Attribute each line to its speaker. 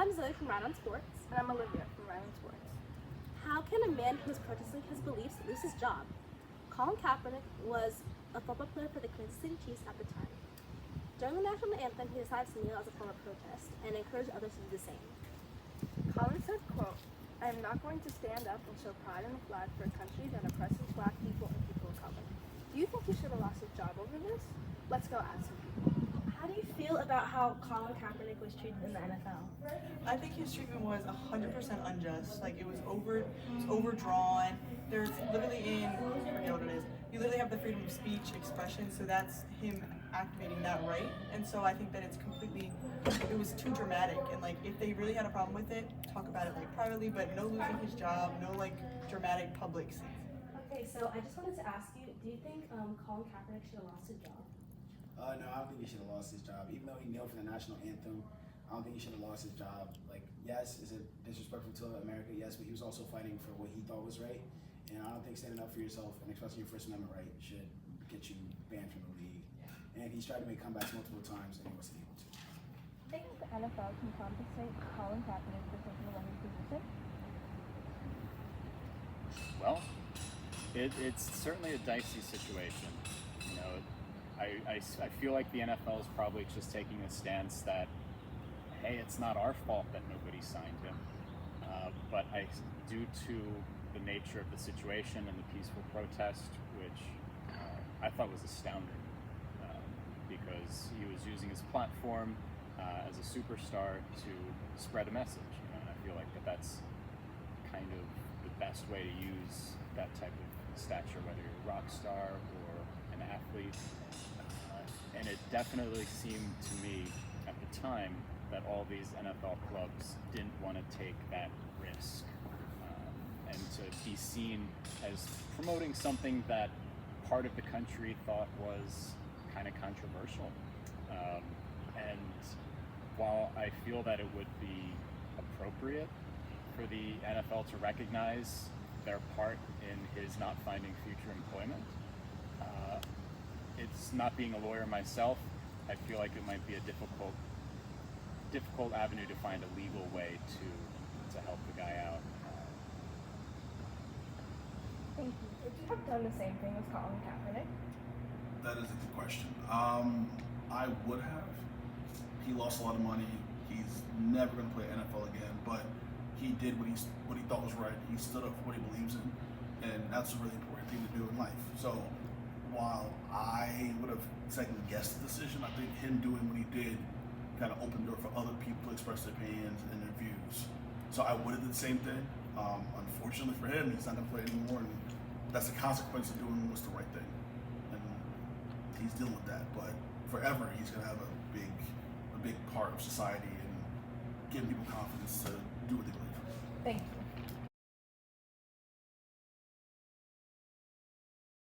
Speaker 1: I'm Zoe from Ride on Sports.
Speaker 2: And I'm Olivia from Ride on Sports.
Speaker 1: How can a man who is protesting his beliefs lose his job? Colin Kaepernick was a football player for the Kansas City Chiefs at the time. During the national anthem, he decided to kneel as a form of protest and encouraged others to do the same.
Speaker 2: Colin said, quote, "I am not going to stand up and show pride in the flag for a country that oppresses black people and people of color." Do you think he should have lost his job over this? Let's go ask some people.
Speaker 1: How do you feel about how Colin Kaepernick was treated in the NFL?
Speaker 3: I think his treatment was 100% unjust. Like it was overdrawn. There's literally I forget what it is. You literally have the freedom of speech, expression, so that's him activating that right. And so I think that it was too dramatic. And like if they really had a problem with it, talk about it like privately, but no losing his job, no like dramatic public scenes.
Speaker 1: Okay, so I just wanted to ask you, do you think Colin Kaepernick should have lost his job?
Speaker 4: No, I don't think he should have lost his job. Even though he kneeled for the national anthem, I don't think he should have lost his job. Like, yes, is it disrespectful to America? Yes, but he was also fighting for what he thought was right. And I don't think standing up for yourself, and especially your First Amendment right, should get you banned from the league. And he's tried to make comebacks multiple times, and he wasn't able to.
Speaker 2: Think the NFL can compensate Colin Kaepernick for taking a winning position?
Speaker 5: Well, it's certainly a dicey situation. You know, I feel like the NFL is probably just taking a stance that, hey, it's not our fault that nobody signed him. But due to the nature of the situation and the peaceful protest, which I thought was astounding, because he was using his platform as a superstar to spread a message. You know, and I feel like that's kind of the best way to use that type of stature, whether you're a rock star or an athlete. And it definitely seemed to me at the time that all these NFL clubs didn't want to take that risk, and to be seen as promoting something that part of the country thought was kind of controversial. And while I feel that it would be appropriate for the NFL to recognize their part in his not finding future employment, it's not being a lawyer myself. I feel like it might be a difficult avenue to find a legal way to help the guy out.
Speaker 2: Thank you. Would you have done the same thing as Colin Kaepernick?
Speaker 6: That is a good question. I would have. He lost a lot of money. He's never going to play NFL again, but he did what he thought was right. He stood up for what he believes in, and that's a really important thing to do in life. So while I would have second-guessed the decision, I think him doing what he did kind of opened the door for other people to express their opinions and their views. So I would have did the same thing. Unfortunately for him, he's not going to play anymore, and that's the consequence of doing what's the right thing. And he's dealing with that. But forever, he's going to have a big part of society and giving people confidence to do what they believe.
Speaker 2: Thank you.